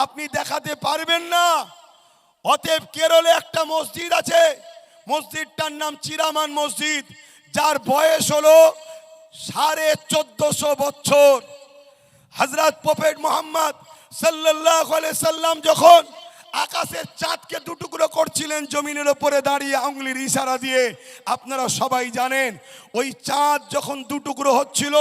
আপনি দেখাতে পারবেন না। অতএব কেরলে একটা মসজিদ আছে, মসজিদটার নাম চিরামান মসজিদ, যার বয়স হলো 1450 বছর। হযরত প্রফেট মুহাম্মদ সাল্লাল্লাহু আলাইহি সাল্লাম যখন আকাশের চাঁদকে দুটুকরো করছিলেন জমিনের উপরে দাঁড়িয়ে আঙ্গুলের ইশারা দিয়ে, আপনারা সবাই জানেন ওই চাঁদ যখন দুটুকরো হচ্ছিল,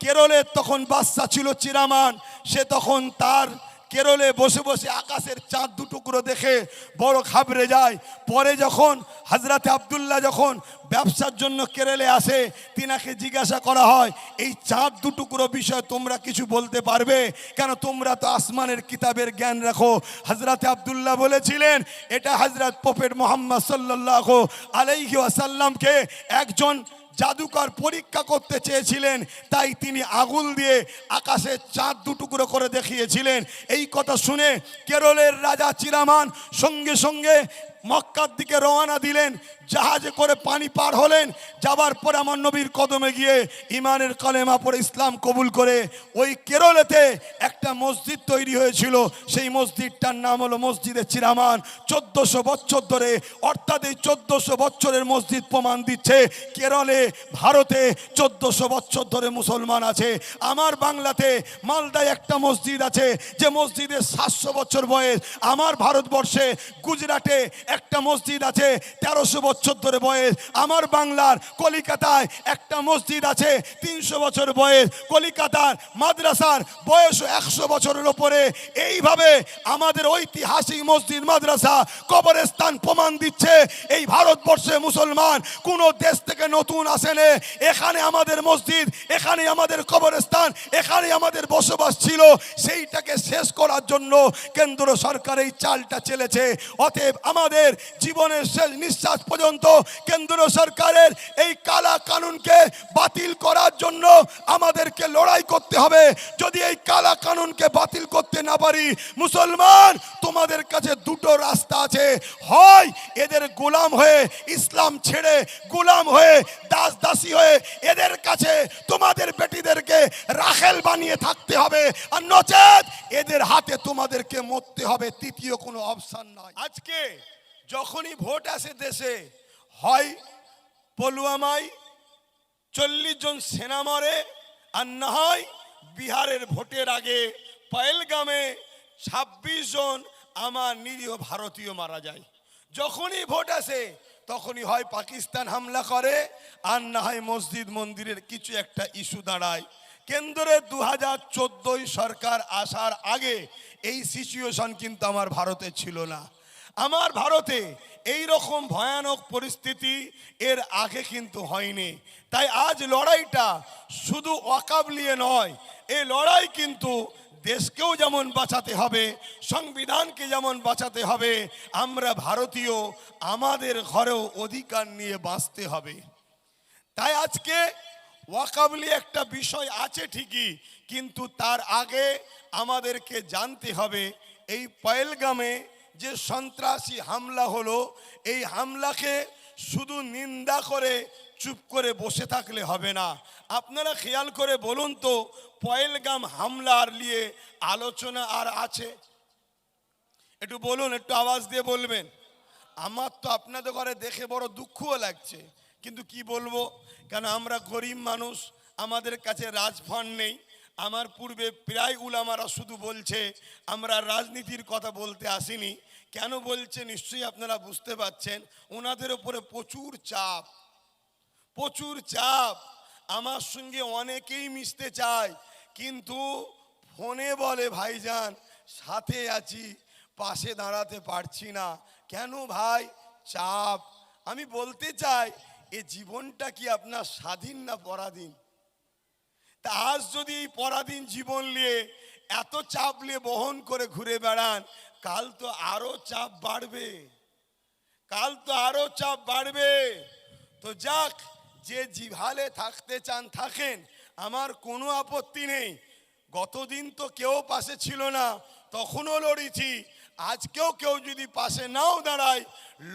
কেরলের তখন বাদশা ছিল চিরামান, সে তখন তার কেরলে বসে বসে আকাশের চাঁদ দুটুকরো দেখে বড় ঘাবড়ে যায়। পরে যখন হযরত আব্দুল্লাহ যখন ব্যবসার জন্য কেরলে আসে, তিনাকে জিজ্ঞাসা করা হয়, এই চাঁদ দুটুকরো বিষয়ে তোমরা কিছু বলতে পারবে? কেন তোমরা তো আসমানের কিতাবের জ্ঞান রাখো। হযরত আব্দুল্লাহ বলেছিলেন, এটা হযরত প্রফেট মুহাম্মদ সাল্লাল্লাহু আলাইহি ওয়াসাল্লামকে একজন জাদুকর পরীক্ষা করতে চেয়েছিলেন, তাই তিনি আগুন দিয়ে আকাশে চাঁদ দুটুকরো করে দেখিয়েছিলেন। এই কথা শুনে কেরলের রাজা চিরামান সঙ্গে সঙ্গে মক্কার দিকে রওনা দিলেন, জাহাজে করে পানি পার হলেন। যাবার পরে আমার নবীর কদমে গিয়ে ইমানের কলেমা পড়ে ইসলাম কবুল করে ওই কেরলেতে একটা মসজিদ তৈরি হয়েছিল। সেই মসজিদটার নাম হলো মসজিদে চিরামান। 1400 বছর ধরে, অর্থাৎ এই 1400 বছরের মসজিদ প্রমাণ দিচ্ছে কেরলে, ভারতে 1400 বছর ধরে মুসলমান আছে। আমার বাংলাতে মালদায় একটা মসজিদ আছে, যে মসজিদের 700 বছর বয়স। আমার ভারতবর্ষে গুজরাটে একটা মসজিদ আছে 1300 বছর ধরে বয়স। আমার বাংলার কলিকাতায় একটা মসজিদ আছে 300 বছর বয়স। কলিকাতার মাদ্রাসার বয়স 100 বছরের উপরে। এইভাবে আমাদের ঐতিহাসিক মসজিদ, মাদ্রাসা, কবরস্থান প্রমাণ দিচ্ছে এই ভারতবর্ষে মুসলমান কোন দেশ থেকে নতুন আসেনি। এখানে আমাদের মসজিদ, এখানে আমাদের কবরস্থান, এখানে আমাদের বসবাস ছিল। সেইটাকে শেষ করার জন্য কেন্দ্র সরকার এই চালটা চলেছে। অতএব আমাদের জীবনের শেষ নিঃশ্বাস পর্যন্ত কেন্দ্র সরকারের এই কালা কানুনকে বাতিল করার জন্য আমাদেরকে লড়াই করতে হবে। যদি এই কালা কানুনকে বাতিল করতে না পারি, মুসলমান তোমাদের কাছে দুটো রাস্তা আছে। হয় এদের গোলাম হয়ে, ইসলাম ছেড়ে গোলাম হয়ে, দাস দাসী হয়ে এদের কাছে তোমাদের বেটিদেরকে রাখেল বানিয়ে থাকতে হবে, আর নচেত এদের হাতে তোমাদেরকে মরতে হবে। তৃতীয় কোনো অপশন নাই। আজকে যখনই ভোট আসে দেশে, হয় পুলওয়ামায় 40 জন সেনা মরে, আর না হয় বিহারের ভোটের আগে পহেলগামে 26 জন আমার নিরীহ ভারতীয় মারা যায়। যখনই ভোট আসে তখনই হয় পাকিস্তান হামলা করে, আর না হয় মসজিদ মন্দিরের কিছু একটা ইস্যু দাঁড়ায়। কেন্দ্রে 2014 সরকার আসার আগে এই সিচুয়েশন কিন্তু আমার ভারতে ছিল না। আমার ভারতে এই রকম ভয়ানক পরিস্থিতি এর আগে কিন্তু হয়নি। তাই আজ লড়াইটা শুধু ওয়াকফ নিয়ে নয়, এই লড়াই কিন্তু দেশকেও যেমন বাঁচাতে হবে, সংবিধানকে যেমন বাঁচাতে হবে, আমরা ভারতীয় আমাদের ঘরেও অধিকার নিয়ে বাঁচতে হবে। তাই আজকে ওয়াকফ নিয়ে একটা বিষয় আছে ঠিকই, কিন্তু তার আগে আমাদেরকে জানতে হবে এই পহেলগামে যে সন্ত্রাসী হামলা হলো, এই হামলাকে শুধু নিন্দা করে চুপ করে বসে থাকলে হবে না। আপনারা খেয়াল করে বলুন তো, পহেলগাম হামলার নিয়ে আলোচনা আর আছে? একটু বলুন, একটু আওয়াজ দিয়ে বলবেন। আমার তো আপনাদের ঘরে দেখে বড় দুঃখও লাগছে, কিন্তু কি বলবো, কেন আমরা গরিব মানুষ, আমাদের কাছে রাজফান্ড নেই। আমার পূর্বে প্রায় উলামারা শুধু বলছে আমরা রাজনীতির কথা বলতে আসিনি। কেন বলছে নিশ্চয়ই আপনারা বুঝতে পারছেন, ওনাদের উপরে প্রচুর চাপ, প্রচুর চাপ। আমার সঙ্গে অনেকেই মিশতে চায়, কিন্তু ফোনে বলে ভাইজান সাথে আছি, পাশে দাঁড়াতে পারছি না। কেন ভাই? চাপ। আমি বলতে চাই, এ জীবনটা কি আপনার স্বাধীন না পরাধীন? তা আজ যদি এই পরাধীন জীবন নিয়ে এত চাপ নিয়ে বহন করে ঘুরে বেড়ান, কাল তো আরো চাপ বাড়বে, কাল তো আরো চাপ বাড়বে। তো যাক, যে জিভালে থাকতে চান থাকেন, আমার কোনো আপত্তি নেই। গতদিন তো কেউ পাশে ছিল না, তখনও লড়েছি। আজকেও কেউ যদি পাশে নাও দাঁড়ায়,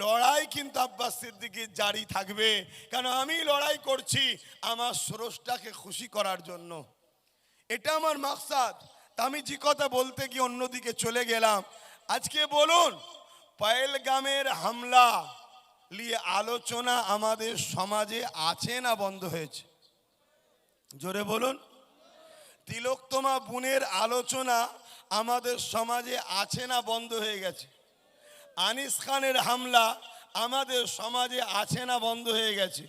লড়াই কিন্তু আব্বাস সিদ্দিকীর জারি থাকবে। কেন আমি লড়াই করছি আমার স্রষ্টাকে খুশি করার জন্য, এটা আমার মাকসাদ। তা আমি যে কথা বলতে গিয়ে অন্যদিকে চলে গেলাম। আজকে বলুন, পহেলগামের হামলা নিয়ে আলোচনা আমাদের সমাজে আছে না বন্ধ হয়েছে? জোরে বলুন। তিলোত্তমা বোনের আলোচনা আমাদের সমাজে আছে না বন্ধ হয়ে গেছে? আনিস খানের হামলা আমাদের সমাজে আছে না বন্ধ হয়ে গেছে?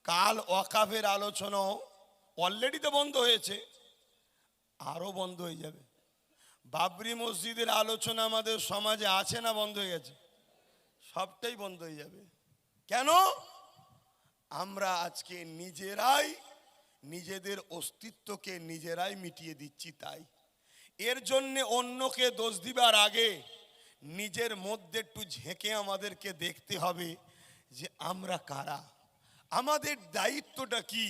কাল ওয়াকাফের আলোচনাও অলরেডি তো বন্ধ হয়েছে, আরো বন্ধ হয়ে যাবে। বাবরি মসজিদের আলোচনা আমাদের সমাজে আছে না বন্ধ হয়ে গেছে? সবটাই বন্ধ হয়ে যাবে। কেন? আমরা আজকে নিজেরাই নিজেদের অস্তিত্বকে নিজেরাই মিটিয়ে দিচ্ছি। তাই এর জন্যে অন্যকে দোষ দিবার আগে নিজের মধ্যে একটু ঝেঁকে আমাদেরকে দেখতে হবে যে আমরা কারা, আমাদের দায়িত্বটা কি,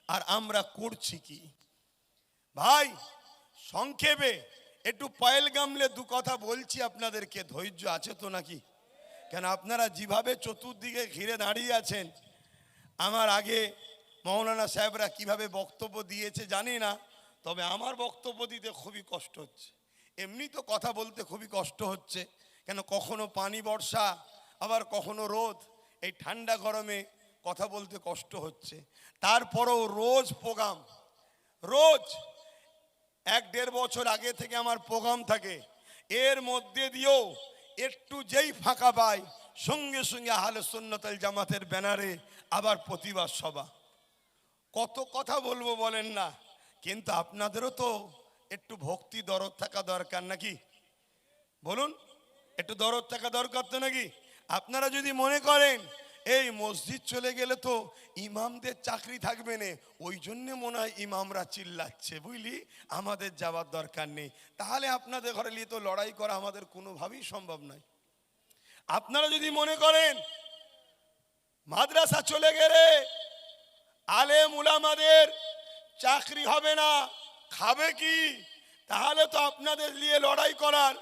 আর আমরা করছি কি। ভাই সংক্ষেপে একটু পহেলগামলে দু কথা বলছি আপনাদেরকে, ধৈর্য আছে তো নাকি? কেন আপনারা যেভাবে চতুর্দিকে ঘিরে দাঁড়িয়ে আছেন, আমার আগে মৌলানা সাহেবরা কিভাবে বক্তব্য দিয়েছে জানি না, তবে আমার বক্তব্য দিতে খুবই কষ্ট হচ্ছে। এমনি তো কথা বলতে খুবই কষ্ট হচ্ছে, কেন কখনো পানি বর্ষা আবার কখনো রোদ, এই ঠান্ডা গরমে কথা বলতে কষ্ট হচ্ছে। তারপরেও রোজ প্রোগ্রাম, রোজ 1-1.5 বছর আগে থেকে আমার প্রোগ্রাম থাকে। এর মধ্যে দিয়েও একটু যেই ফাঁকা পাই সঙ্গে সঙ্গে আহলে সুন্নাত ওয়াল জামাতের ব্যানারে আবার প্রতিবাদ সভা। কত কথা বলবো বলেন না, কিন্তু আপনাদেরও তো একটু ভক্তি দরদ থাকা দরকার নাকি? বলুন, একটু দরদ থাকা দরকার তো নাকি? আপনারা যদি মনে করেন এই মসজিদ চলে গেলে তো ইমামদের চাকরি থাকবে না, ওই জন্য মনে হয় ইমামরা চিল্লাচ্ছে, বুঝলি, আমাদের যাওয়ার দরকার নেই, তাহলে আপনাদের ঘরে নিয়ে তো লড়াই করা আমাদের কোনোভাবেই সম্ভব নয়। আপনারা যদি মনে করেন মাদ্রাসা চলে গেলে আলেম উলামাদের চাকরি হবে না, খাবে কি, তাহলে তো আপনাদের নিয়ে লড়াই করার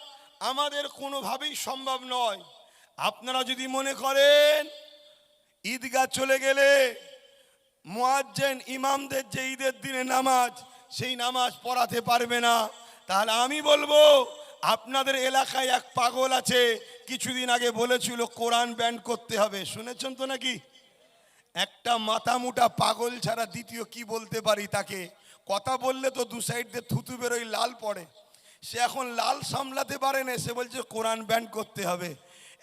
আমাদের কোনোভাবেই সম্ভব নয়। আপনারা যদি মনে করেন ঈদগাহ চলে গেলে মুয়াজ্জিন ইমামদের যে ঈদের দিনে নামাজ, সেই নামাজ পড়াতে পারবে না, তাহলে আমি বলবো আপনাদের এলাকায় এক পাগল আছে, কিছুদিন আগে বলেছিল কোরআন ব্যান করতে হবে, শুনেছেন তো নাকি? একটা মাথা মোটা পাগল ছাড়া দ্বিতীয় কি বলতে পারি তাকে? কথা বললে তো দু সাইড দিয়ে থুতু বেরোয়, লাল পড়ে, সে এখন লাল সামলাতে পারে না, সে বলছে কোরআন ব্যান করতে হবে।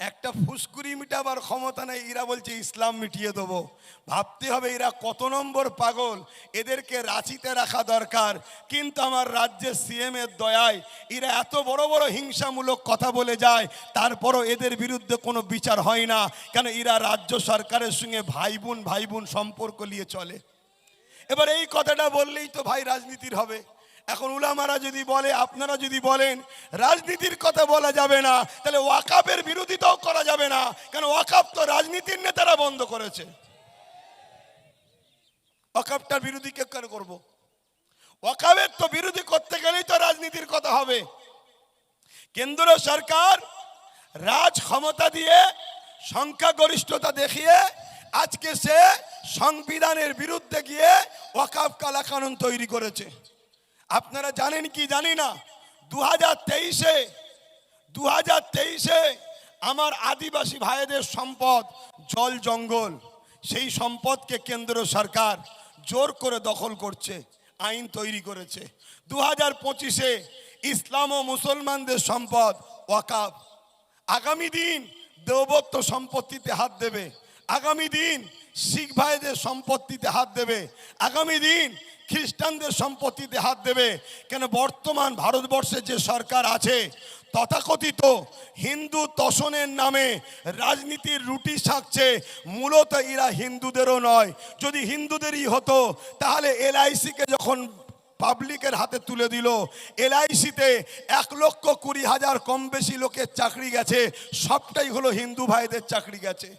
একটা ফুসকুরি মিটাবার ক্ষমতা নেই, এরা বলছে ইসলাম মিটিয়ে দেবো। ভাবতে হবে এরা কত নম্বর পাগল, এদেরকে রাঁচিতে রাখা দরকার। কিন্তু আমার রাজ্যের সিএম এর দয়ায় এরা এত বড় বড় হিংসামূলক কথা বলে যায়, তারপরও এদের বিরুদ্ধে কোনো বিচার হয় না, কেন এরা রাজ্য সরকারের সঙ্গে ভাই বোন সম্পর্ক নিয়ে চলে। এবার এই কথাটা বললেই তো ভাই রাজনীতির হবে। এখন উলামারা যদি বলে, আপনারা যদি বলেন রাজনীতির কথা বলা যাবে না, তাহলে ওয়াকাফের বিরোধিতাও করা যাবে না, কেন ওয়াকাফ তো রাজনীতির নেতারা বন্ধ করেছে। ওয়াকাফটার বিরোধী কে কেন করবো? ওয়াকাফের তো বিরোধী করতে গেলেই তো রাজনীতির কথা হবে। কেন্দ্র সরকার রাজ ক্ষমতা দিয়ে সংখ্যাগরিষ্ঠতা দেখিয়ে আজকে সে সংবিধানের বিরুদ্ধে গিয়ে ওয়াকাফ কালাকানুন তৈরি করেছে। আপনারা জানেন কি জানি না, 2023-এ আমার আদিবাসী ভাইদের সম্পদ জল জঙ্গল, সেই সম্পদকে কেন্দ্র সরকার জোর করে দখল করছে, আইন তৈরি করেছে। 2025-এ ইসলাম ও মুসলমানদের সম্পদ ওয়াকাফ। আগামী দিন দেওবত্ত সম্পত্তিতে হাত দেবে, আগামী দিন শিখ ভাইদের সম্পত্তিতে হাত দেবে, আগামী দিন খ্রিস্টানদের সম্পত্তিতে হাত দেবে। কেন? বর্তমান ভারতবর্ষে যে সরকার আছে তথাকথিত হিন্দু তোষণের নামে রাজনীতির রুটি শাকছে, মূলত এরা হিন্দুদেরও নয়। যদি হিন্দুদেরই হতো তাহলে এলআইসিকে যখন পাবলিকের হাতে তুলে দিল, এলআইসিতে 1,20,000 কম বেশি লোকের চাকরি গেছে, সবটাই হলো হিন্দু ভাইদের চাকরি গেছে।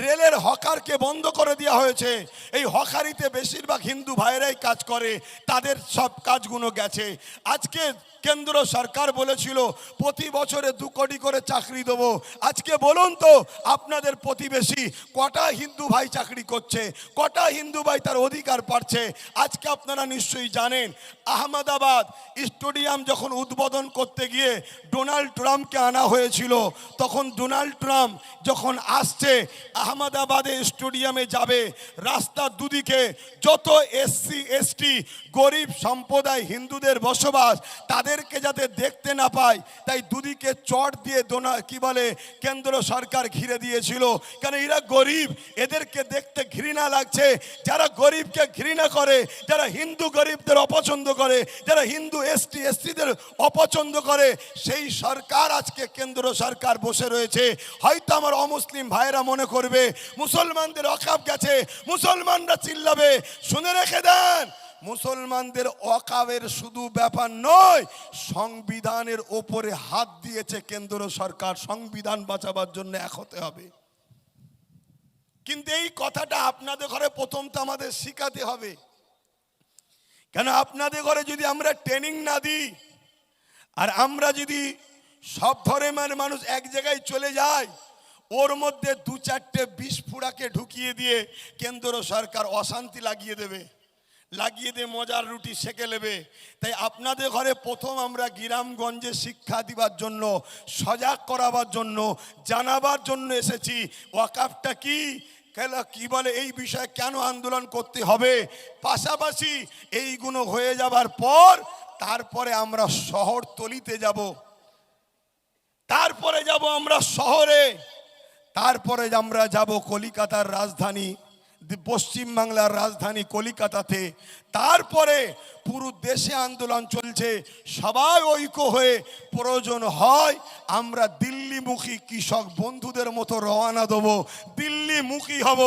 রেলের হকারকে বন্ধ করে দেওয়া হয়েছে, এই হকারিতে বেশিরভাগ হিন্দু ভাইরাই কাজ করে, তাদের সব কাজগুলো গেছে। আজকে কেন্দ্র সরকার বলেছিল প্রতি বছরে 2 কোটি করে চাকরি দেবো। আজকে বলুন তো আপনাদের প্রতিবেশী কটা হিন্দু ভাই চাকরি করছে, কটা হিন্দু ভাই তার অধিকার পাচ্ছে? আজকে আপনারা নিশ্চয়ই জানেন আহমেদাবাদ স্টেডিয়াম যখন উদ্বোধন করতে গিয়ে ডোনাল্ড ট্রাম্পকে আনা হয়েছিল, তখন ডোনাল্ড ট্রাম্প যখন আসছে আহমেদাবাদে স্টেডিয়ামে যাবে, রাস্তার দুদিকে যত এসসি এসটি গরিব সম্প্রদায় হিন্দুদের বসবাস, তাদেরকে যাতে দেখতে না পায় তাই দুদিকে চট দিয়ে কি বলে কেন্দ্র সরকার ঘিরে দিয়েছিল। কারণ এরা গরিব, এদেরকে দেখতে ঘৃণা লাগছে। যারা গরিবকে ঘৃণা করে, যারা হিন্দু গরিবদের অপছন্দ করে, যারা হিন্দু এসটি এসসিদের অপছন্দ করে, সেই সরকার আজকে কেন্দ্র সরকার বসে রয়েছে। হয়তো আমার অমুসলিম ভাইয়েরা মনে করবে মুসলমানদের অকাপ গেছে, মুসলমানরা চিল্লাবে। শুনে রেখে দেন, মুসলমানদের অকাবের শুধু ব্যাপার নয়, সংবিধানের ওপরে হাত দিয়েছে কেন্দ্র সরকার। সংবিধান বাঁচাবার জন্য এক হতে হবে। কিন্তু এই কথাটা আপনাদের ঘরে প্রথম তো আমাদের শিখাতে হবে। কেন আপনাদের ঘরে যদি আমরা ট্রেনিং না দিই, আর আমরা যদি সব ধর্মের মানুষ এক জায়গায় চলে যায়, ওর মধ্যে 2-4টে বিস্ফোড়াকে ঢুকিয়ে দিয়ে কেন্দ্র সরকার অশান্তি লাগিয়ে দেবে, লাগিয়ে দিয়ে মজার রুটি সেকে নেবে। তাই আপনাদের ঘরে প্রথম আমরা গ্রামগঞ্জে শিক্ষা দিবার জন্য, সজাগ করাবার জন্য, জানাবার জন্য এসেছি ওয়াকাফটা কি, কি বলে, এই বিষয়ে কেন আন্দোলন করতে হবে। পাশাপাশি এইগুলো হয়ে যাবার পর তারপরে আমরা শহরতলিতে যাব, তারপরে যাব আমরা শহরে, তারপরে আমরা যাব কলিকাতার রাজধানী, পশ্চিমবাংলার রাজধানী কলিকাতাতে। তারপরে পুরো দেশে আন্দোলন চলছে, সবাই ঐক্য হয়ে প্রয়োজন হয় আমরা দিল্লিমুখী কৃষক বন্ধুদের মতো রওনা দেবো, দিল্লিমুখী হব।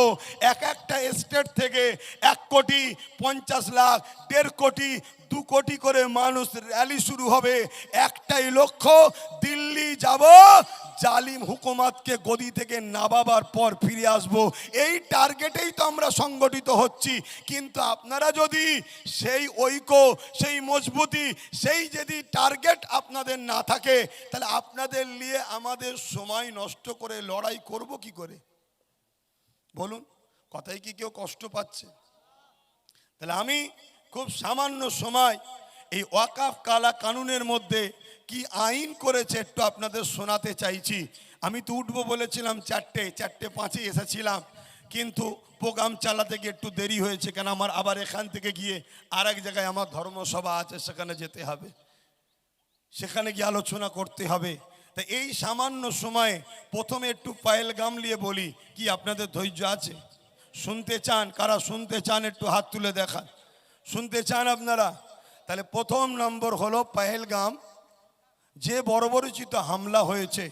একটা স্টেট থেকে 1,50,00,000, 1.5 কোটি, 2 কোটি করে মানুষ র্যালি শুরু হবে। একটাই লক্ষ্য, দিল্লি যাব, জালিম হুকুমাতকে গদি থেকে নামাবার পর ফিরে আসব। এই টার্গেটেই তো আমরা সংগঠিত হচ্ছি। কিন্তু আপনারা যদি সেই ঐক্য, সেই মজবুতি, সেই যদি টার্গেট আপনাদের না থাকে, তাহলে আপনাদের নিয়ে আমাদের সময় নষ্ট করে লড়াই করব কি করে? বলুন, কথাই কি কেউ কষ্ট পাচ্ছে? তাহলে আমি খুব সামান্য সময় এই ওয়াকাফ কালা কানুনের মধ্যে কি আইন করেছে একটু আপনাদের শোনাতে চাইছি। আমি তো উঠবো বলেছিলাম 4:05 এসেছিলাম, কিন্তু প্রোগ্রাম চালাতে গিয়ে একটু দেরি হয়েছে। কেন আমার আবার এখান থেকে গিয়ে আর এক জায়গায় আমার ধর্মসভা আছে, সেখানে যেতে হবে, সেখানে গিয়ে আলোচনা করতে হবে। তা এই সামান্য সময়ে প্রথমে একটু পহেলগাম নিয়ে বলি, কি আপনাদের ধৈর্য আছে? শুনতে চান? কারা শুনতে চান একটু হাত তুলে দেখান। শুনতে চান আপনারা? তাহলে প্রথম নম্বর হলো পহেলগাম, যে বর্বরোচিত হামলা হয়েছে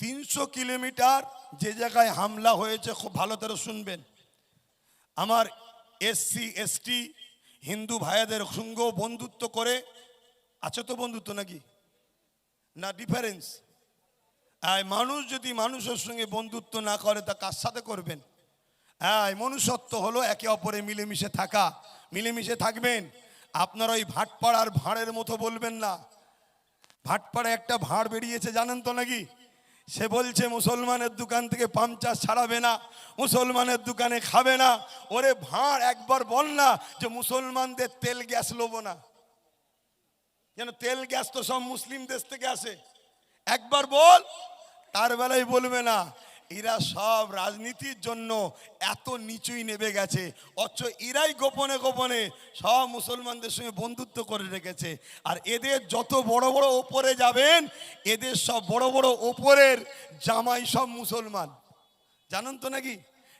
300 কিলোমিটার যে জায়গায় হামলা হয়েছে, খুব ভালো করে শুনবেন। আমার এসসি এসটি হিন্দু ভাইদের সঙ্গে বন্ধুত্ব করে আছে তো, বন্ধুত্ব নাকি না ডিফারেন্স? মানুষ যদি মানুষের সঙ্গে বন্ধুত্ব না করে তা কার সাথে করবেন? মনুষ্যত্ব হলো একে অপরে মিলেমিশে থাকা। মিলেমিশে থাকবেন। আপনারা ওই ভাটপাড়ার ভাঁড়ের মতো বলবেন না। ভাটপাড়ায় একটা ভাঁড় বেরিয়েছে, জানেন তো নাকি? সে বলছে মুসলমানের দোকান থেকে পামচার ছাড়াবে না, মুসলমানের দোকানে খাবে না। ওরে ভাঁড়, একবার বল না যে মুসলমানদের তেল গ্যাস লোবো না। যেন তেল গ্যাস তো সব মুসলিম দেশ থেকে আসে, একবার বল। তার বেলায় বলবে না। এরা সব রাজনীতির জন্য এত নিচুই নেমে গেছে, অথচ এরাই গোপনে গোপনে সব মুসলমানদের সঙ্গে বন্ধুত্ব করে রেখেছে। আর এদের যত বড় বড় ওপরে যাবেন, এদের সব বড় বড় ওপরের জামাই সব মুসলমান, জানেন তো নাকি?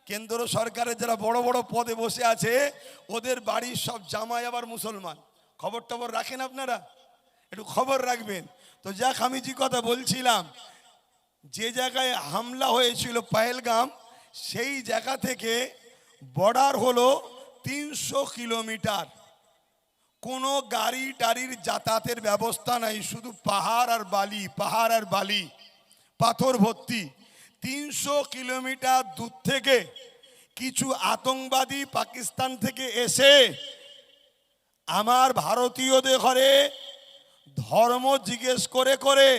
কেন্দ্র সরকারের যারা বড় বড় পদে বসে আছে, ওদের বাড়ির সব জামাই আবার মুসলমান। খবর টবর রাখেন আপনারা? একটু খবর রাখবেন। তো যাক, আমি যে কথা বলছিলাম, যে জায়গায় হামলা হয়েছিল পহেলগাম, সেই জায়গা থেকে বর্ডার হলো 300 কিলোমিটার। কোনো গাড়ি টাড়ির যাতায়াতের ব্যবস্থা নাই, শুধু পাহাড় আর বালি, পাহাড় আর বালি, পাথর ভর্তি। 300 কিলোমিটার দূর থেকে কিছু আতঙ্কবাদী পাকিস্তান থেকে এসে আমার ভারতীয়দের ঘরে ধর্ম জিজ্ঞেস করে করে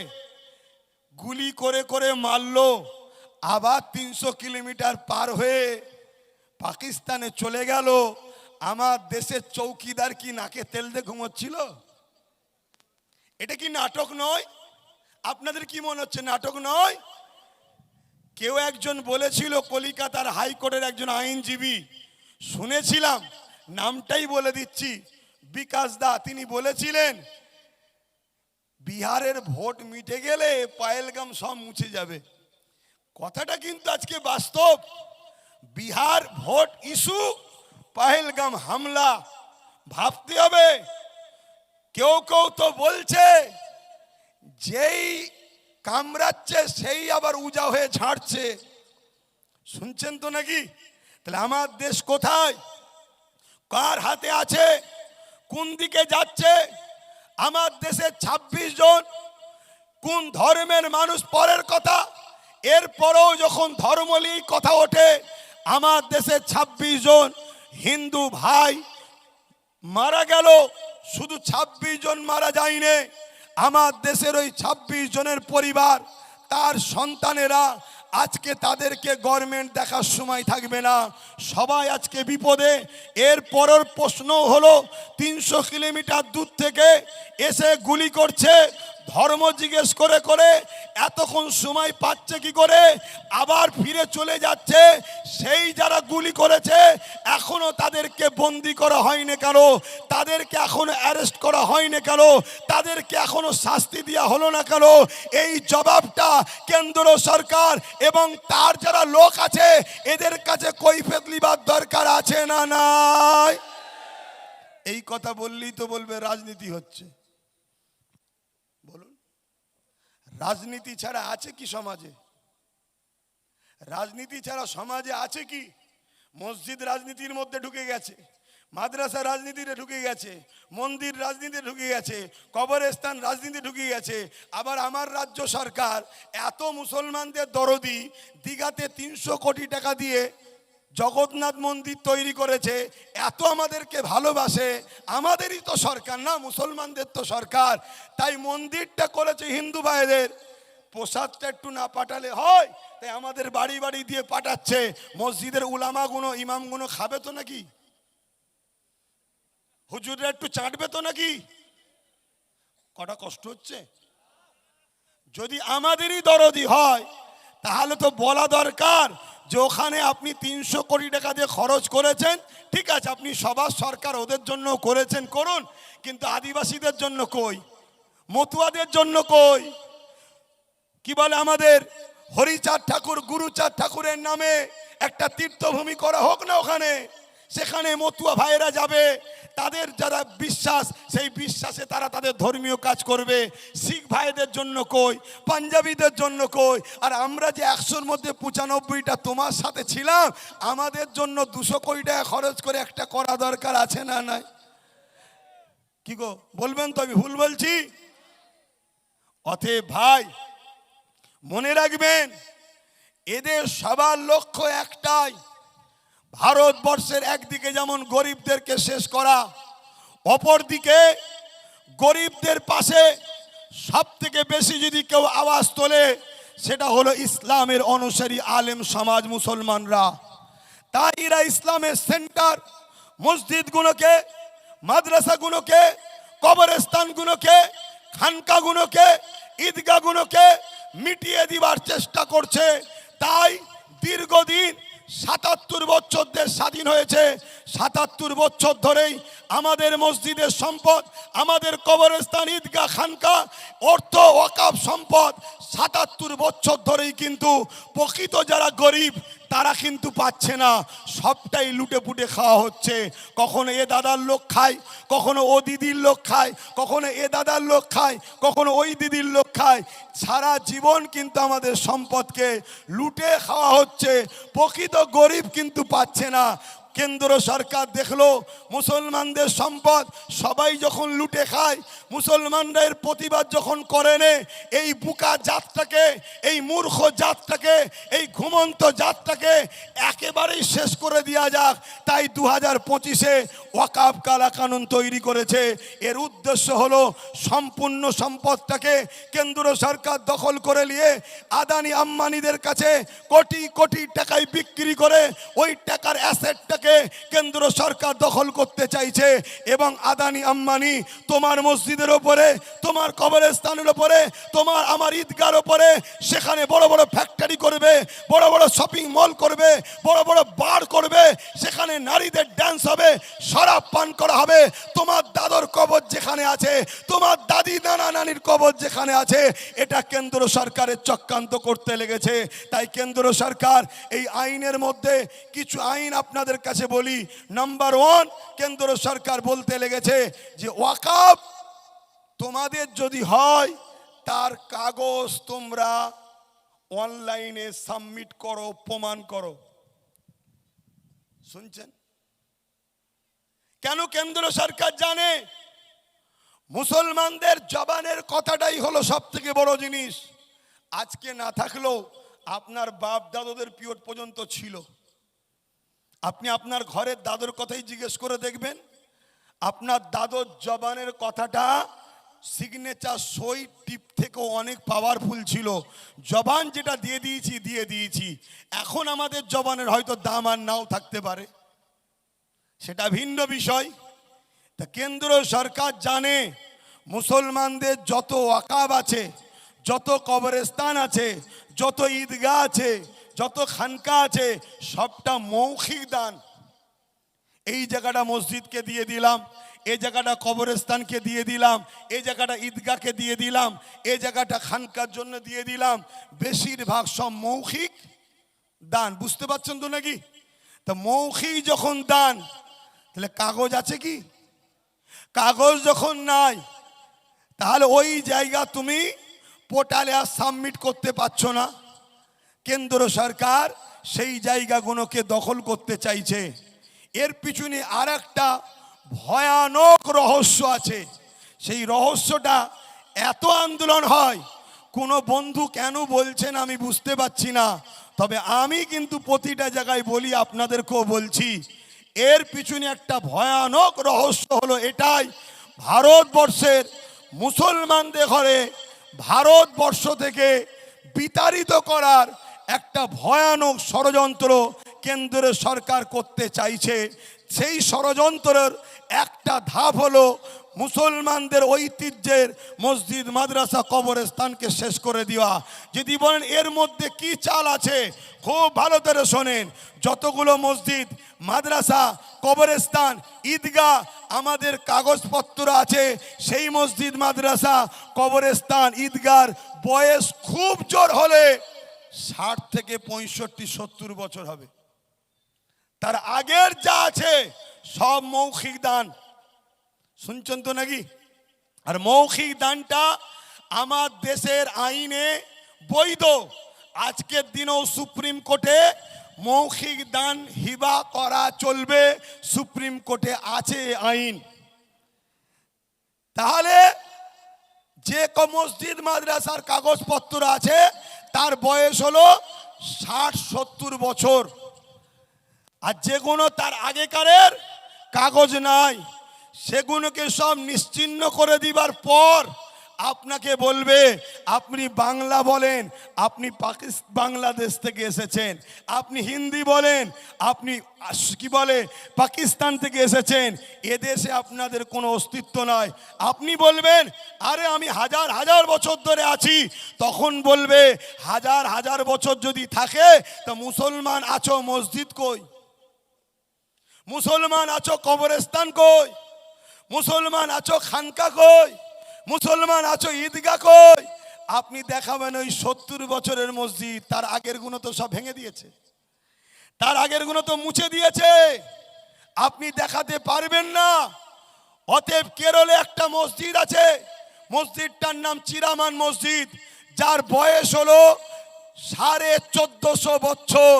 গুলি করে করে মারলো, আবার 300 কিলোমিটার পার হয়ে পাকিস্তানে চলে গেল। আমার দেশের চৌকিদার কি নাকে তেল দিয়ে ঘুমোচ্ছিল? এটা কি নাটক নয়? আপনাদের কি মনে হচ্ছে নাটক নয়? কেউ একজন বলেছিল, কলিকাতার হাইকোর্টের একজন আইনজীবী, শুনেছিলাম, নামটাই বলে দিচ্ছি, বিকাশ দা, তিনি বলেছিলেন বিহারের ভোট মিটে গেলে পহেলগাম সব মুছে যাবে। কথাটা কিন্তু আজকে বাস্তব। বিহার ভোট ইস্যু, পহেলগাম হামলা, ভাবতে হবে। কেউ কেউ তো বলছে যেই কামড়াচ্ছে সেই আবার উজা হয়ে ঝাড়ছে। শুনছেন তো নাকি? তাহলে আমার দেশ কোথায়, কার হাতে আছে, কোন দিকে যাচ্ছে? আমার দেশে 26 জন কোন ধর্মের মানুষ পরের কথা, এরপরেও যখন ধর্ম নিয়ে কথা ওঠে, আমার দেশে 26 জন হিন্দু ভাই মারা গেল। শুধু 26 জন মারা যায়নি, আমার দেশের ওই 26 জনের পরিবার, তার সন্তানেরা, আজকে তাদেরকে গভর্নমেন্ট দেখার সময় থাকবে না, সবাই আজকে বিপদে। এর পরের প্রশ্ন হলো 300 কিলোমিটার দূর থেকে এসে গুলি করছে, ধর্ম জিজ্ঞেস করে করে এতক্ষণ সময় পাচ্ছে কি করে, আবার ফিরে চলে যাচ্ছে। সেই যারা গুলি করেছে এখনো তাদেরকে বন্দি করা হয়নি কেন? তাদেরকে এখনো অ্যারেস্ট করা হয়নি কেন? তাদেরকে এখনো শাস্তি দেওয়া হলো না কেন? এই জবাবটা কেন্দ্র সরকার এবং তার যারা লোক আছে এদের কাছে কৈফিয়ত লিবার দরকার আছে না নাই? এই কথা বললেই তো বলবে রাজনীতি হচ্ছে। বলুন, রাজনীতি ছাড়া আছে কি সমাজে? রাজনীতি ছাড়া সমাজে আছে কি? মসজিদ রাজনীতির মধ্যে ঢুকে গেছে, মাদ্রাসা রাজনীতিতে ঢুকে গেছে, মন্দির রাজনীতিতে ঢুকে গেছে, কবরস্থান রাজনীতি ঢুকে গেছে। আবার আমার রাজ্য সরকার এত মুসলমানদের দরদি, দীঘাতে 300 কোটি টাকা দিয়ে জগন্নাথ মন্দির তৈরি করেছে, এত আমাদেরকে ভালোবাসে। আমাদেরই তো সরকার না, মুসলমানদের তো সরকার। তাই মন্দিরটা করেছে হিন্দু ভাইদের, প্রসাদটা একটু না পাঠালে হয়, তাই আমাদের বাড়ি বাড়ি দিয়ে পাঠাচ্ছে। মসজিদের উলামাগুলো, ইমামগুলো খাবে তো নাকি? হুজুররা একটু চাটবে তো নাকি? কটা কষ্ট হচ্ছে? যদি আমাদেরই দরদি হয় তাহলে তো বলা দরকার যে ওখানে আপনি 300 কোটি টাকা দিয়ে খরচ করেছেন, ঠিক আছে, আপনি সবার সরকার ওদের জন্য করেছেন, করুন, কিন্তু আদিবাসীদের জন্য কই? মতুয়াদের জন্য কই? কি বলে আমাদের হরিচাঁদ ঠাকুর, গুরুচাঁদ ঠাকুরের নামে একটা তীর্থভূমি করা হোক না ওখানে, সেখানে মতুয়া ভাইয়েরা যাবে, তাদের যারা বিশ্বাস সেই বিশ্বাসে তারা তাদের ধর্মীয় কাজ করবে। শিখ ভাইদের জন্য কই? পাঞ্জাবিদের জন্য কই? আর আমরা যে 100-র মধ্যে 95টা তোমার সাথে ছিলাম, আমাদের জন্য 200 কোটি টাকা খরচ করে একটা করা দরকার আছে না নাই? কি গো, বলবেন তো আমি ভুল বলছি? অতএব ভাই মনে রাখবেন, এদের সবার লক্ষ্য একটাই, ভারতবর্ষের একদিকে যেমন গরিবদেরকে শেষ করা, অপরদিকে গরিবদের পাশে সব থেকে বেশি যদি কেউ আওয়াজ তোলে সেটা হলো ইসলামের অনুসারী আলেম সমাজ, মুসলমানরা। তাই এরা ইসলামের সেন্টার, মসজিদগুলোকে, মাদ্রাসাগুলোকে, কবরস্থানগুলোকে, খানকাগুলোকে, ঈদগাহগুলোকে মিটিয়ে দিবার চেষ্টা করছে। তাই দীর্ঘদিন ৭৭ বছর দেশ স্বাধীন হয়েছে, ৭৭ বছর ধরেই আমাদের মসজিদের সম্পদ, আমাদের কবরস্থান, ঈদগাহ, খানকা, অর্থ ওয়াকাফ সম্পদ ৭৭ বছর ধরেই কিন্তু প্রকৃত যারা গরিব তারা কিন্তু পাচ্ছে না, সবটাই লুটে পুটে খাওয়া হচ্ছে। কখনো এ দাদার লোক খায়, কখনো ও দিদির লোক খায়, কখনো এ দাদার লোক খায়, কখনো ওই দিদির লোক খায়। সারা জীবন কিন্তু আমাদের সম্পদকে লুটে খাওয়া হচ্ছে, প্রকৃত গরিব কিন্তু পাচ্ছে না। কেন্দ্র সরকার দেখলো মুসলমানদের সম্পদ সবাই যখন লুটে খায়, মুসলমানরা এর প্রতিবাদ যখন করেনে, এই বুকা জাতটাকে, এই মূর্খ জাতটাকে, এই ঘুমন্ত জাতটাকে একেবারেই শেষ করে দেওয়া যাক। তাই 2025-এ ওয়াকাফ কালা কানুন তৈরি করেছে। এর উদ্দেশ্য হলো সম্পূর্ণ সম্পদটাকে কেন্দ্র সরকার দখল করে নিয়ে আদানি আম্বানিদের কাছে কোটি কোটি টাকায় বিক্রি করে ওই টাকার অ্যাসেটটাকে কেন্দ্র সরকার দখল করতে চাইছে। এবং আদানি আম্বানি তোমার মসজিদের ওপরে, তোমার কবরস্থানের ওপরে, তোমার আমার ঈদগার ওপরে সেখানে বড় বড় ফ্যাক্টরি করবে, বড় বড় শপিং মল করবে, বড় বড় বার করবে, সেখানে নারীদের ড্যান্স হবে, শরাব পান করা হবে। তোমার দাদর কবর যেখানে আছে, তোমার দাদি নানা নানির কবর যেখানে আছে, এটা কেন্দ্র সরকারের চক্রান্ত করতে লেগেছে। তাই কেন্দ্র সরকার এই আইনের মধ্যে কিছু আইন আপনাদের কাছে বলি। নাম্বার 1, কেন্দ্র সরকার বলতে লেগেছে যে ওয়াকাফ তোমাদের যদি হয় তার কাগজ তোমরা অনলাইনে সাবমিট করো, প্রমাণ করো। শুনছেন? কেন? কেন্দ্র সরকার জানে মুসলমানদের জবানের কথাটাই হলো সব থেকে বড় জিনিস। আজকে না থাকলেও আপনার বাপ দাদুদের পিরিয়ড পর্যন্ত ছিল। আপনি আপনার ঘরের দাদুর কথাই জিজ্ঞেস করে দেখবেন, আপনার দাদুর জবানের কথাটা সিগনেচার সই টিপ থেকেও অনেক পাওয়ারফুল ছিল। জবান যেটা দিয়ে দিয়েছি। এখন আমাদের জবানের হয়তো দাম আর নাও থাকতে পারে, সেটা ভিন্ন বিষয়। তা কেন্দ্র সরকার জানে মুসলমানদের যত ওয়াকাফ আছে, যত কবরস্থান আছে, যত ঈদগাহ আছে, যত খানকা আছে, সবটা মৌখিক দান। এই জায়গাটা মসজিদকে দিয়ে দিলাম, এই জায়গাটা কবরস্থানকে দিয়ে দিলাম, এই জায়গাটা ঈদগাহকে দিয়ে দিলাম, এই জায়গাটা খানকার জন্য দিয়ে দিলাম। বেশিরভাগ সব মৌখিক দান। বুঝতে পারছেন তো নাকি? তা মৌখিক যখন দান, তাহলে কাগজ আছে কি? কাগজ যখন নাই, তাহলে ওই জায়গা তুমি পোর্টালে আর সাবমিট করতে পারছো না। কেন্দ্র সরকার সেই জায়গাগুলোকে দখল করতে চাইছে। এর পিছনে আর একটা ভয়ানক রহস্য আছে। সেই রহস্যটা এত আন্দোলন হয়, কোনো বন্ধু কেন বলছেন আমি বুঝতে পারছি না। তবে আমি কিন্তু প্রতিটা জায়গায় বলি, আপনাদেরকেও বলছি, এর পিছনে একটা ভয়ানক রহস্য হলো এটাই, ভারতবর্ষের মুসলমানদের ঘরে ভারতবর্ষ থেকে বিতাড়িত করার একটা ভয়ানক ষড়যন্ত্র কেন্দ্রের সরকার করতে চাইছে। সেই ষড়যন্ত্রের একটা ধাপ হলো মুসলমানদের ঐতিহ্যের মসজিদ, মাদ্রাসা, কবরস্থানকে শেষ করে দেওয়া। যদি বলেন এর মধ্যে কি চাল আছে, খুব ভালো করে শোনেন। যতগুলো মসজিদ, মাদ্রাসা, কবরস্থান, ঈদগাহ আমাদের কাগজপত্র আছে, সেই মসজিদ, মাদ্রাসা, কবরস্থান, ঈদগাহর বয়স খুব জোর হলে 60 থেকে 65-70 বছর হবে। তার আগের যা আছে সব মৌখিক দান। শুনছেন তো নাকি? আর মৌখিক দানটা আমার দেশের আইনে বৈধ। আজকের দিনেও সুপ্রিম কোর্টে মৌখিক দান হিবা করা চলবে, সুপ্রিম কোর্টে আছে আইন। তাহলে যে মসজিদ, মাদ্রাসার কাগজপত্র আছে তার বয়স হলো 60-70 বছর। আর যেগুলো তার আগেকারের কাগজ নাই, সেগুলোকে সব নিশ্চিহ্ন করে দিবার পর আপনাকে বলবে, আপনি বাংলা বলেন, আপনি বাংলাদেশ থেকে এসেছেন, আপনি হিন্দি বলেন, আপনি কি বলে পাকিস্তান থেকে এসেছেন, এদেশে আপনাদের কোনো অস্তিত্ব নাই। আপনি বলবেন আরে আমি হাজার হাজার বছর ধরে আছি, তখন বলবে হাজার হাজার বছর যদি থাকে তা মুসলমান আছো মসজিদ কই? মুসলমান আছো কবরস্থান কই? মুসলমান আছো খানকা কই? মুসলমান আছো ঈদগাহ কই? আপনি দেখাবেন ওই 70 বছরের মসজিদ, তার আগের গুলো তো সব ভেঙে দিয়েছে, তার আগের গুলো তো মুছে দিয়েছে, আপনি দেখাতে পারবেন না। অতএব কেরলে একটা মসজিদ আছে, মসজিদটার নাম চিরামান মসজিদ, যার বয়স হলো 1450 বছর।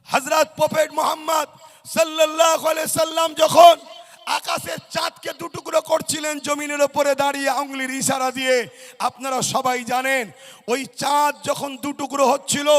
হযরত প্রফেট মুহাম্মদ সাল্লাল্লাহু আলাইহি সাল্লাম যখন আকাশের চাঁদকে দুটুকরো করছিলেন জমিনের উপরে দাঁড়িয়ে আঙ্গুলের ইশারা দিয়ে, আপনারা সবাই জানেন ওই চাঁদ যখন দুটুকরো হচ্ছিল,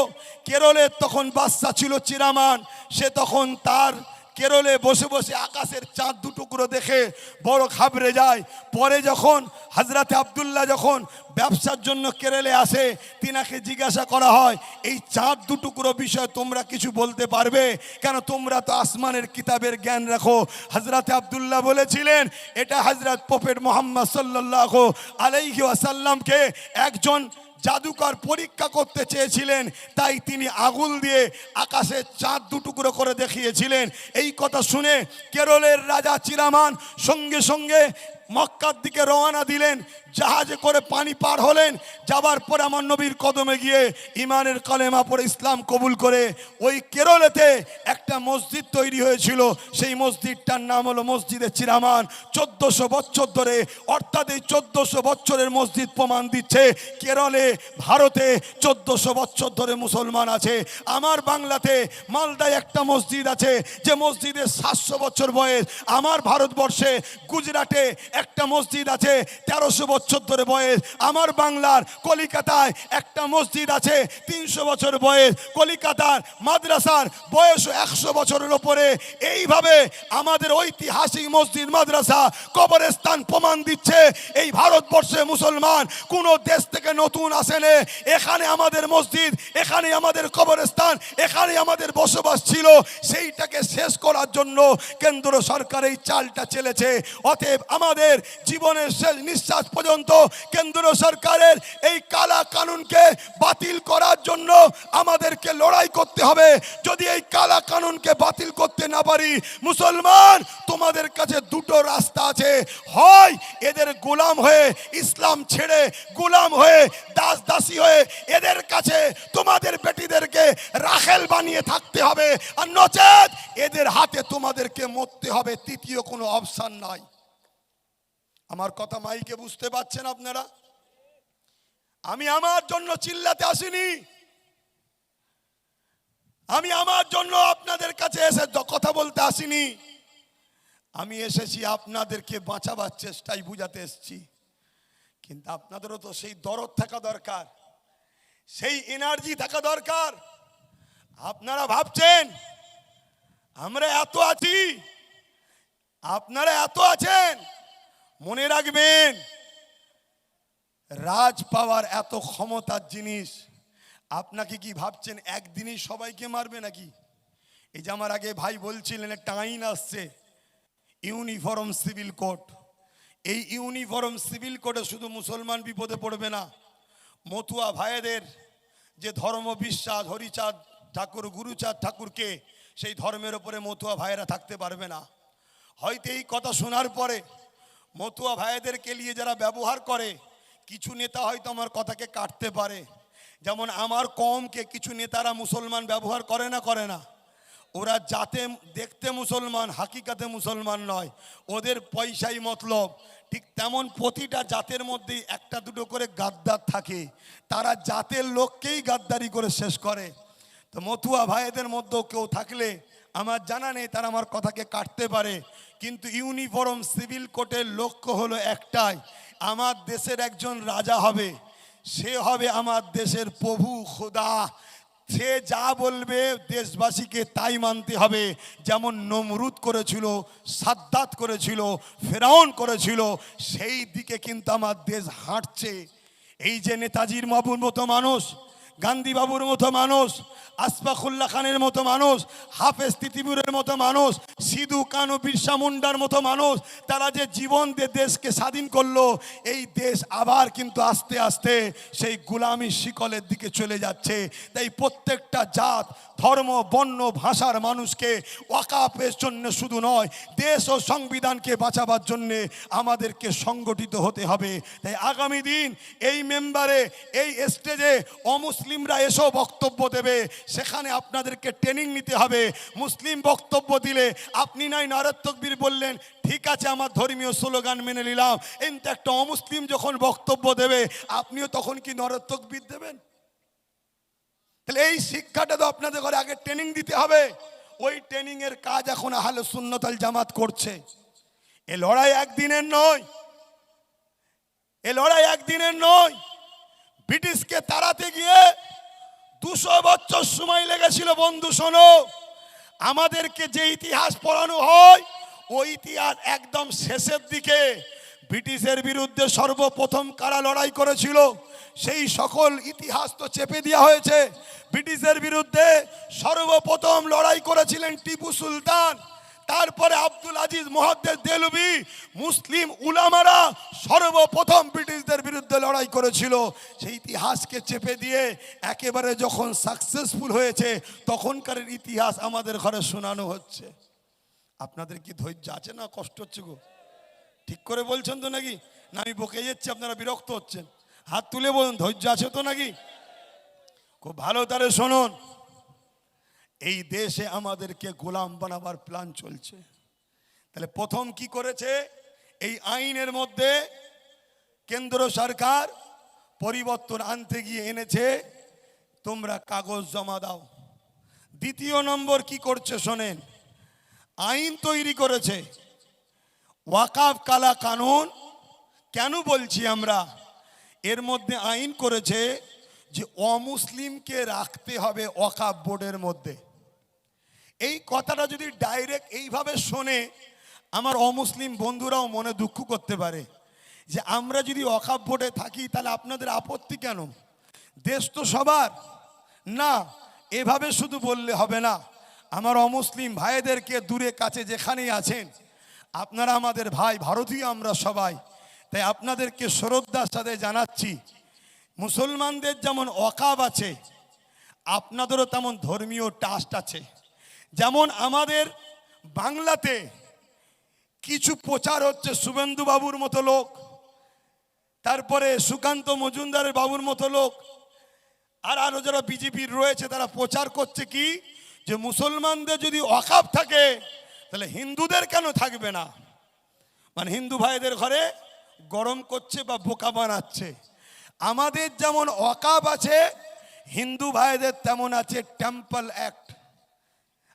কেরলের তখন বাদশা ছিল চিরামান, সে তখন তার কেরলে বসে বসে আকাশের চাঁদ দুটুকরো দেখে বড় ঘাবড়ে যায়। পরে যখন হযরতে আব্দুল্লাহ যখন ব্যবসার জন্য কেরলে আসে, তিনাকে জিজ্ঞাসা করা হয় এই চাঁদ দুটুকরো বিষয়ে তোমরা কিছু বলতে পারবে, কেন তোমরা তো আসমানের কিতাবের জ্ঞান রাখো। হযরতে আব্দুল্লাহ বলেছিলেন এটা হযরত প্রফেট মুহাম্মদ সাল্লাল্লাহু আলাইহি ওয়াসাল্লামকে একজন জাদুকর পরীক্ষা করতে চেয়েছিলেন, তাই তিনি আগুন দিয়ে আকাশে চাঁদ দুটুকরো করে দেখিয়েছিলেন। এই কথা শুনে কেরলের রাজা চিরামান সঙ্গে সঙ্গে মক্কার দিকে রওনা দিলেন, জাহাজে করে পানি পার হলেন। যাবার পর আমার নবীর কদমে গিয়ে ইমানের কালেমা পড়ে ইসলাম কবুল করে ওই কেরলেতে একটা মসজিদ তৈরি হয়েছিল। সেই মসজিদটার নাম হলো মসজিদে চিরামান। 1400 বছর ধরে, অর্থাৎ এই 1400 বছরের মসজিদ প্রমাণ দিচ্ছে কেরলে ভারতে 1400 বছর ধরে মুসলমান আছে। আমার বাংলাতে মালদায় একটা মসজিদ আছে যে মসজিদের 700 বছর বয়স। আমার ভারতবর্ষে গুজরাটে একটা মসজিদ আছে 1300 বছর ধরে বয়স। আমার বাংলার কলিকাতায় একটা মসজিদ আছে 300 বছর বয়স। কলিকাতার মাদ্রাসার বয়স 100 বছরের উপরে। এইভাবে আমাদের ঐতিহাসিক মসজিদ, মাদ্রাসা, কবরস্থান প্রমাণ দিচ্ছে এই ভারতবর্ষে মুসলমান কোন দেশ থেকে নতুন আসেনি। এখানে আমাদের মসজিদ, এখানে আমাদের কবরস্থান, এখানে আমাদের বসবাস ছিল। সেইটাকে শেষ করার জন্য কেন্দ্র সরকার এই চালটা চেলেছে। অতএব আমাদের জীবনের শেষ নিঃশ্বাস পর্যন্ত কেন্দ্র সরকারের এই কালা কানুনকে বাতিল করার জন্য আমাদেরকে লড়াই করতে হবে। যদি এই কালা কানুনকে বাতিল করতে না পারি, মুসলমান তোমাদের কাছে দুটো রাস্তা আছে। হয় এদের গোলাম হয়ে, ইসলাম ছেড়ে গোলাম হয়ে, দাস দাসী হয়ে এদের কাছে তোমাদের বেটিদেরকে রাখেল বানিয়ে থাকতে হবে, আর নচেত এদের হাতে তোমাদেরকে মরতে হবে। তৃতীয় কোনো অপশন নাই। আমার কথা মাইকে বুঝতে পাচ্ছেন আপনারা? আমি আমার জন্য চিল্লাতে আসিনি, আমি আমার জন্য আপনাদের কাছে এসে কথা বলতে আসিনি। আমি এসেছি আপনাদেরকে বাঁচাবার চেষ্টাই বুঝাতে এসেছি। কিন্তু আপনাদেরও তো সেই দরদ থাকা দরকার, সেই এনার্জি থাকা দরকার। আপনারা ভাবছেন আমরা এত আছি, আপনারা এত আছেন, মনে রাখবেন রাজ পাওয়ার এত ক্ষমতার জিনিস। আপনাকে কি ভাবছেন একদিনই সবাইকে মারবে নাকি? এই যে আমার আগে ভাই বলছিলেন একটা আইন আসছে, ইউনিফর্ম সিভিল কোড। এই ইউনিফর্ম সিভিল কোডে শুধু মুসলমান বিপদে পড়বে না, মতুয়া ভাইদের যে ধর্ম বিশ্বাস, হরিচাঁদ ঠাকুর, গুরুচাঁদ ঠাকুরকে, সেই ধর্মের ওপরে মতুয়া ভাইয়েরা থাকতে পারবে না। হয়তো এই কথা শোনার পরে মতুয়া ভাইদেরকে নিয়ে যারা ব্যবহার করে, কিছু নেতা হয়তো আমার কথাকে কাটতে পারে। যেমন আমার কমকে কিছু নেতারা মুসলমান ব্যবহার করে না, ওরা যাতে দেখতে মুসলমান, হাকিকাতে মুসলমান নয়, ওদের পয়সাই মতলব। ঠিক তেমন প্রতিটা জাতের মধ্যেই একটা দুটো করে গাদ্দার থাকে, তারা জাতের লোককেই গাদ্দারি করে শেষ করে। তো মতুয়া ভাইদের মধ্যেও কেউ থাকলে আমার জানা নেই, তারা আমার কথাকে কাটতে পারে। কিন্তু ইউনিফর্ম সিভিল কোডের লক্ষ্য হলো একটাই, আমার দেশের একজন রাজা হবে, সে হবে আমার দেশের প্রভু খোদা। সে যা বলবে দেশবাসীকে তাই মানতে হবে। যেমন নমরুদ করেছিল, সাদ্দাত করেছিল, ফেরাউন করেছিল, সেই দিকে কিন্তু আমার দেশ হাঁটছে। এই যে নেতাজির বাবুর মতো মানুষ, গান্ধী বাবুর মতো মানুষ, আশফাকুল্লাহ খানের মতো মানুষ, হাফেজ তিতিপুরের মতো মানুষ, সিধু কানু বিরসা মুন্ডার মতো মানুষ, তারা যে জীবন দিয়ে দেশকে স্বাধীন করলো, এই দেশ আবার কিন্তু আস্তে আস্তে সেই গোলামির শিকলের দিকে চলে যাচ্ছে। তাই প্রত্যেকটা জাত, ধর্ম, বর্ণ, ভাষার মানুষকে ওয়াকাফের জন্য শুধু নয়, দেশ ও সংবিধানকে বাঁচাবার জন্যে আমাদেরকে সংগঠিত হতে হবে। তাই আগামী দিন এই মেম্বারে, এই স্টেজে অমুসলিমরা এসেও বক্তব্য দেবে, সেখানে আপনাদেরকে ট্রেনিং নিতে হবে। মুসলিম বক্তব্য দিলে আপনি নাই নারায়ে তাকবীর বললেন, ঠিক আছে আমার ধর্মীয় স্লোগান মেনে নিলাম, কিন্তু একটা অমুসলিম যখন বক্তব্য দেবে আপনিও তখন কি নারায়ে তাকবীর দেবেন? তাহলে এই শিক্ষাটা তো আপনাদের ঘরে আগে ট্রেনিং দিতে হবে। ওই ট্রেনিং এর কাজ এখন আহলে সুন্নাত ওয়াল জামাত করছে। এ লড়াই একদিনের নয়, এ লড়াই একদিনের নয়। ব্রিটিশকে তাড়াতে গিয়ে 200 বছর সময় লেগেছিল। বন্ধু শোনো, আমাদেরকে যে ইতিহাস পড়ানো হয় ওই ইতিহাস একদম শেষের দিকে ব্রিটিশের বিরুদ্ধে সর্বপ্রথম কারা লড়াই করেছিল সেই সকল ইতিহাস তো চেপে দেওয়া হয়েছে। ব্রিটিশের বিরুদ্ধে সর্বপ্রথম লড়াই করেছিলেন টিপু সুলতান, তারপরে আব্দুল আজিজ মুহাদ্দিস দেহলভী, মুসলিম উলামারা সর্বপ্রথম ব্রিটিশদের বিরুদ্ধে লড়াই করেছিল। সেই ইতিহাসকে চেপে দিয়ে একেবারে যখন সাকসেসফুল হয়েছে তখনকার ইতিহাস আমাদের ঘরে শোনানো হচ্ছে। আপনাদের কি ধৈর্য আছে না কষ্ট হচ্ছে গো? ঠিক করে বলছেন তো নাকি? না আমি বকে যাচ্ছি আপনারা বিরক্ত হচ্ছেন? হাত তুলে বলুন ধৈর্য আছে তো নাকি? খুব ভালো তারে শুনুন, এই দেশে আমাদেরকে গোলাম বানাবার প্ল্যান চলছে। তাহলে প্রথম কি করেছে? এই আইনের মধ্যে কেন্দ্র সরকার পরিবর্তন আনতে গিয়ে এনেছে তোমরা কাগজ জমা দাও। দ্বিতীয় নম্বর কি করছে শোনেন, আইন তৈরি করেছে ওয়াকাফ কালা কানুন। কেন বলছি আমরা? এর মধ্যে আইন করেছে যে অমুসলিমকে রাখতে হবে ওয়াকাফ বোর্ডের মধ্যে। এই কথাটা যদি ডাইরেক্ট এইভাবে শোনে আমার অমুসলিম বন্ধুরাও মনে দুঃখ করতে পারে যে আমরা যদি ওয়াকাফ বোর্ডে থাকি তাহলে আপনাদের আপত্তি কেন? দেশ তো সবার না। এভাবে শুধু বললে হবে না। আমার অমুসলিম ভাইদেরকে দূরে কাছে যেখানেই আছেন আপনারা আমাদের ভাই, ভারতীয় আমরা সবাই, তাই আপনাদেরকে শ্রদ্ধার সাথে জানাচ্ছি মুসলমানদের যেমন ওয়াকাফ আছে আপনাদেরও তেমন ধর্মীয় ট্রাস্ট আছে। যেমন আমাদের বাংলাতে কিছু প্রচার হচ্ছে শুভেন্দু বাবুর মতো লোক, তারপরে সুকান্ত মজুমদারের বাবুর মতো লোক, আর আরো যারা বিজেপির রয়েছে তারা প্রচার করছে কি যে মুসলমানদের যদি ওয়াকাফ থাকে তাহলে হিন্দুদের কেন থাকবে না? মানে হিন্দু ভাইদের ঘরে গরম করছে বা বোকা বানাচ্ছে। আমাদের যেমন ওয়াকাফ আছে হিন্দু ভাইদের তেমন আছে টেম্পল অ্যাক্ট।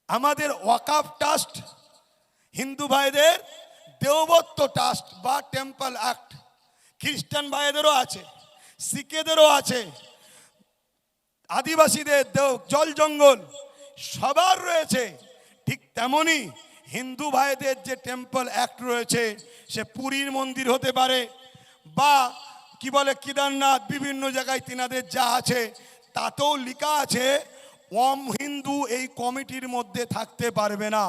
আমাদের ওয়াকাফ ট্রাস্ট, হিন্দু ভাইদের দেওবত্ত ট্রাস্ট বা টেম্পল অ্যাক্ট। খ্রিস্টান ভাইদেরও আছে, শিখেদেরও আছে, আদিবাসীদের জল জঙ্গল সবার রয়েছে। ঠিক তেমনি হিন্দু ভাইদের যে টেম্পল অ্যাক্ট রয়েছে সে পুরীর মন্দির হতে পারে বা কি বলে কেদারনাথ, বিভিন্ন জায়গায় তিনাদের যা আছে তাতেও লেখা আছে ওম হিন্দু এই কমিটির মধ্যে থাকতে পারবে না।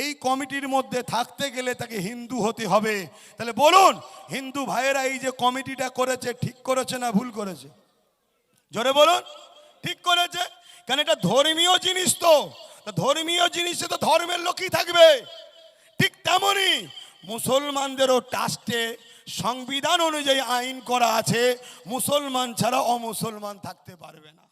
এই কমিটির মধ্যে থাকতে গেলে তাকে হিন্দু হতে হবে। তাহলে বলুন হিন্দু ভাইয়েরা এই যে কমিটিটা করেছে ঠিক করেছে না ভুল করেছে? জোরে বলুন। ঠিক করেছে, কারণ এটা ধর্মীয় জিনিস। তো ধর্মীয় জিনিসে তো ধর্মের লোকই থাকবে। ঠিক তেমনি মুসলমানদেরও ট্রাস্টে সংবিধান অনুযায়ী আইন করা আছে মুসলমান ছাড়া অমুসলমান থাকতে পারবে না।